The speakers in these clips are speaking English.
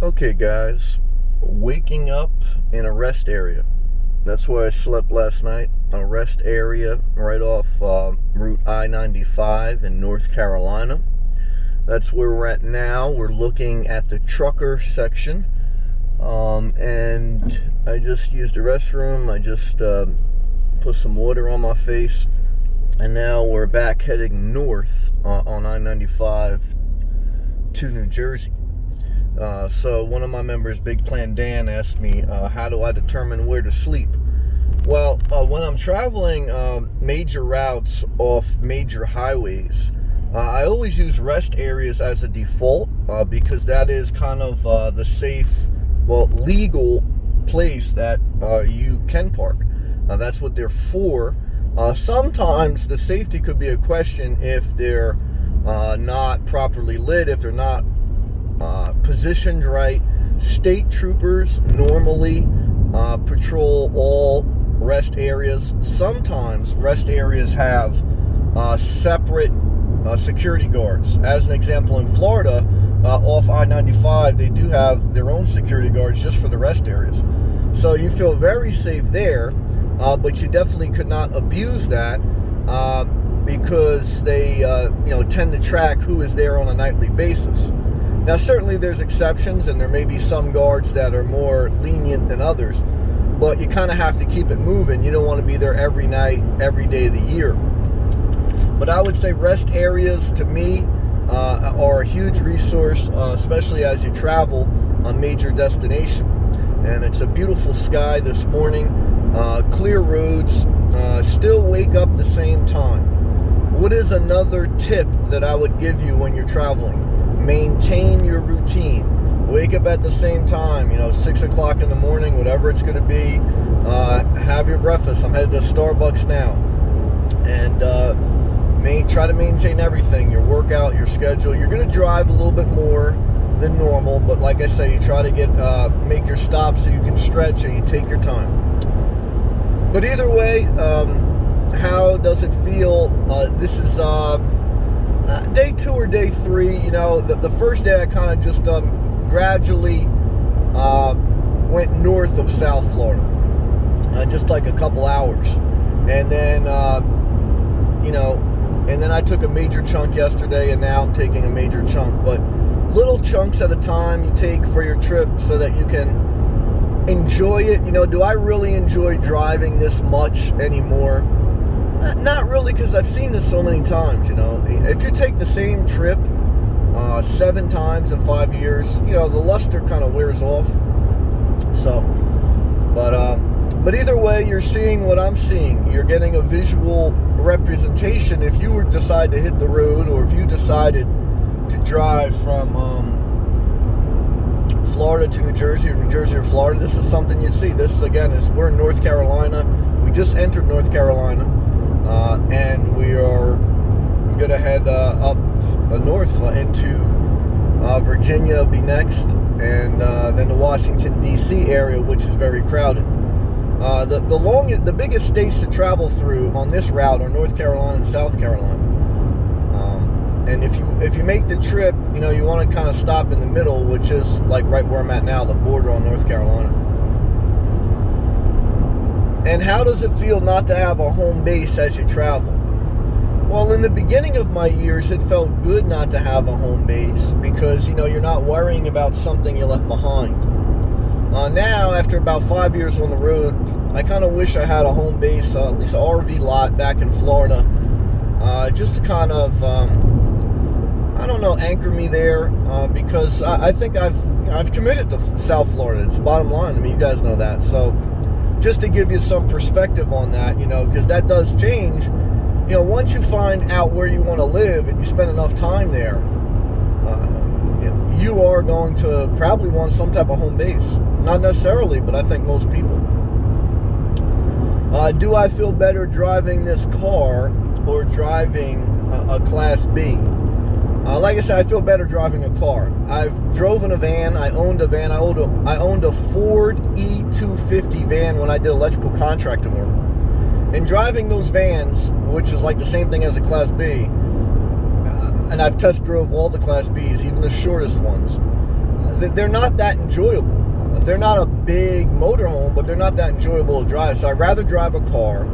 Okay, guys, waking up in a rest area. That's where I slept last night. A rest area right off Route I-95 in North Carolina. That's where we're at now. We're looking at the trucker section. And I just used the restroom. I just put some water on my face. And now we're back heading north on I-95 to New Jersey. So one of my members, Big Plan Dan, asked me, how do I determine where to sleep? Well, when I'm traveling major routes off major highways, I always use rest areas as a default because that is kind of the safe, legal place that you can park. That's what they're for. Sometimes the safety could be a question if they're not properly lit, if they're not positioned right. State troopers normally patrol all rest areas. Sometimes rest areas have separate security guards. As an example, in Florida, off I-95, they do have their own security guards just for the rest areas. So you feel very safe there, but you definitely could not abuse that because they tend to track who is there on a nightly basis. Now, certainly there's exceptions, and there may be some guards that are more lenient than others, but you kind of have to keep it moving. You don't want to be there every night, every day of the year. But I would say rest areas, to me, are a huge resource, especially as you travel on major destination. And it's a beautiful sky this morning, clear roads, still wake up the same time. What is another tip that I would give you when you're traveling? Maintain your routine. Wake up at the same time, 6 o'clock in the morning, whatever it's going to be. Have your breakfast. I'm headed to Starbucks now. And try to maintain everything, your workout, your schedule. You're going to drive a little bit more than normal, but like I say, you try to make your stops so you can stretch and you take your time. But either way, how does it feel? This is day 2 or day 3. The first day I kind of just gradually went north of South Florida, just like a couple hours, and then and then I took a major chunk yesterday, and now I'm taking a major chunk. But little chunks at a time you take for your trip so that you can enjoy it. Do I really enjoy driving this much anymore? Not really, because I've seen this so many times. If you take the same trip 7 times in 5 years, the luster kind of wears off. So, but either way, you're seeing what I'm seeing. You're getting a visual representation. If you decide to hit the road, or if you decided to drive from Florida to New Jersey, or New Jersey to Florida, this is something you see. This, again, we're in North Carolina. We just entered North Carolina, and we are going to head up north into Virginia be next, and then the Washington, D.C. area, which is very crowded. The biggest states to travel through on this route are North Carolina and South Carolina. And if you make the trip, you want to kind of stop in the middle, which is like right where I'm at now, the border on North Carolina. And how does it feel not to have a home base as you travel? Well, in the beginning of my years, it felt good not to have a home base because, you're not worrying about something you left behind. Now, after about 5 years on the road, I kind of wish I had a home base, at least an RV lot back in Florida, just to kind of, anchor me there, because I think I've committed to South Florida. It's the bottom line. I mean, you guys know that. So just to give you some perspective on that, because that does change. Once you find out where you want to live and you spend enough time there, you are going to probably want some type of home base. Not necessarily, but I think most people. Do I feel better driving this car or driving a Class B? Like I said, I feel better driving a car. I've driven a van. I owned a van. I owned a Ford E250 van when I did electrical contracting work. And driving those vans, which is like the same thing as a Class B, and I've test drove all the Class Bs, even the shortest ones, they're not that enjoyable. They're not a big motorhome, but they're not that enjoyable to drive. So I'd rather drive a car.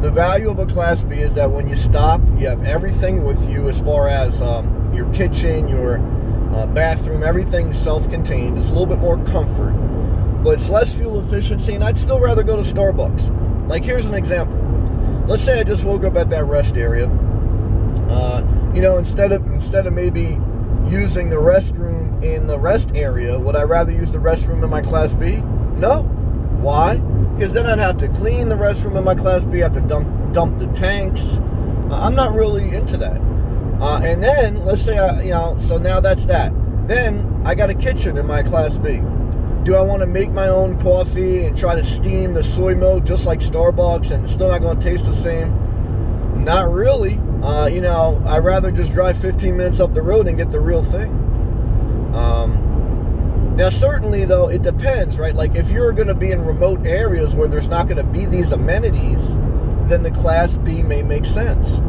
The value of a Class B is that when you stop, you have everything with you as far as your kitchen, your bathroom, everything's self-contained. It's a little bit more comfort, but it's less fuel efficiency, and I'd still rather go to Starbucks. Like, here's an example. Let's say I just woke up at that rest area. Instead of maybe using the restroom in the rest area, would I rather use the restroom in my Class B? No. Why? Because then I'd have to clean the restroom in my Class B, have to dump the tanks. I'm not really into that. And then, let's say, so now that's that. Then I got a kitchen in my Class B. Do I want to make my own coffee and try to steam the soy milk just like Starbucks and it's still not going to taste the same? Not really. I'd rather just drive 15 minutes up the road and get the real thing. Now, certainly, though, it depends, right? Like, if you're going to be in remote areas where there's not going to be these amenities, then the Class B may make sense.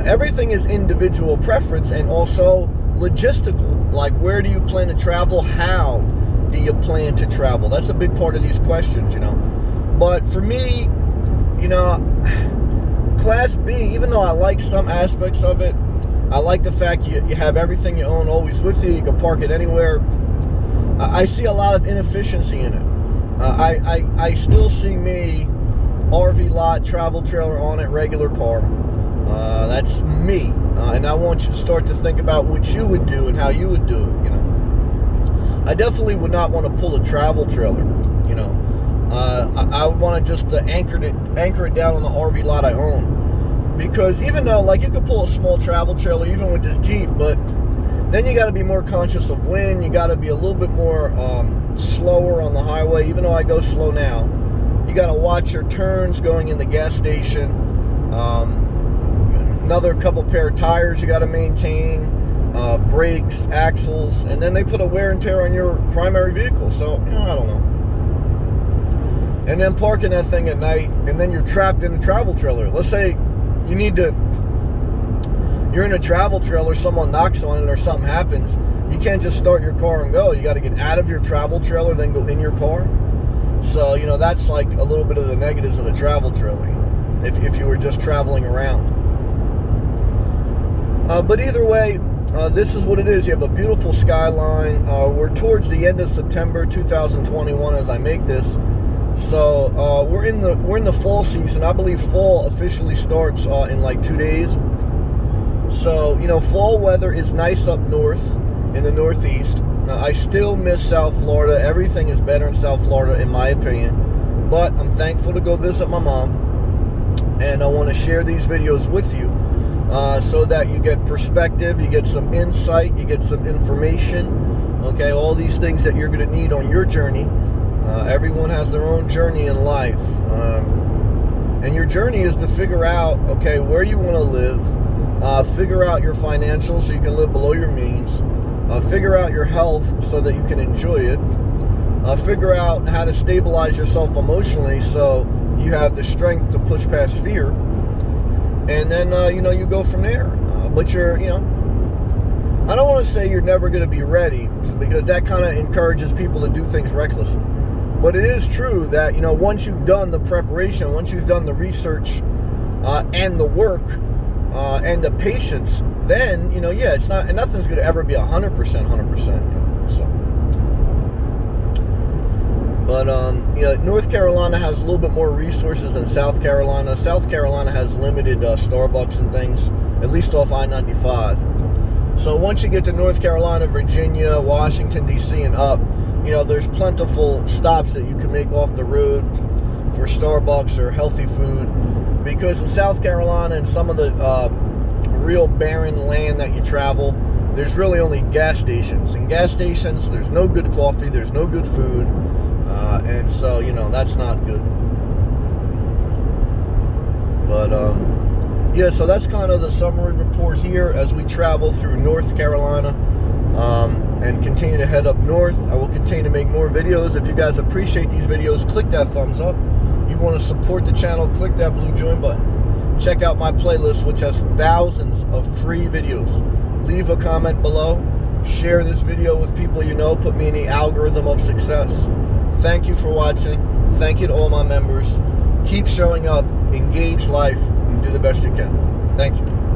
Everything is individual preference and also logistical. Like, where do you plan to travel? How do you plan to travel? That's a big part of these questions, But for me, Class B, even though I like some aspects of it, I like the fact you have everything you own always with you. You can park it anywhere. I see a lot of inefficiency in it. I still see me, RV lot, travel trailer on it, regular car. That's me. And I want you to start to think about what you would do and how you would do it, I definitely would not want to pull a travel trailer, I want to just anchor it down on the RV lot I own. Because even though, like, you could pull a small travel trailer even with this Jeep, but then you got to be more conscious of wind. You got to be a little bit more slower on the highway, even though I go slow now. You got to watch your turns going in the gas station. Another couple pair of tires you got to maintain, brakes, axles, and then they put a wear and tear on your primary vehicle. So, I don't know. And then parking that thing at night, and then you're trapped in a travel trailer. Let's say you're in a travel trailer, someone knocks on it or something happens. You can't just start your car and go. You got to get out of your travel trailer, then go in your car. So, that's like a little bit of the negatives of the travel trailer, if you were just traveling around. But either way, this is what it is. You have a beautiful skyline. We're towards the end of September 2021 as I make this. So we're in the fall season. I believe fall officially starts in like 2 days. So, fall weather is nice up north in the Northeast. I still miss South Florida. Everything is better in South Florida, in my opinion. But I'm thankful to go visit my mom. And I want to share these videos with you so that you get perspective, you get some insight, you get some information. Okay, all these things that you're going to need on your journey. Everyone has their own journey in life. And your journey is to figure out, okay, where you want to live. Figure out your financials so you can live below your means. Figure out your health so that you can enjoy it. Figure out how to stabilize yourself emotionally so you have the strength to push past fear. And then, you go from there. But you're, I don't want to say you're never going to be ready, because that kind of encourages people to do things recklessly. But it is true that, once you've done the preparation, once you've done the research and the work and the patience, then, it's not, nothing's going to ever be 100%. So. But, North Carolina has a little bit more resources than South Carolina. South Carolina has limited Starbucks and things, at least off I-95. So once you get to North Carolina, Virginia, Washington, D.C. and up, there's plentiful stops that you can make off the road for Starbucks or healthy food. Because in South Carolina and some of the real barren land that you travel, there's really only gas stations. And gas stations, there's no good coffee, there's no good food. And so, that's not good. But, yeah, so that's kind of the summary report here as we travel through North Carolina and continue to head up north. I will continue to make more videos. If you guys appreciate these videos, click that thumbs up. You want to support the channel, click that blue join button. Check out my playlist, which has thousands of free videos. Leave a comment below. Share this video with people you know. Put me in the algorithm of success. Thank you for watching. Thank you to all my members. Keep showing up, engage life, and do the best you can. Thank you.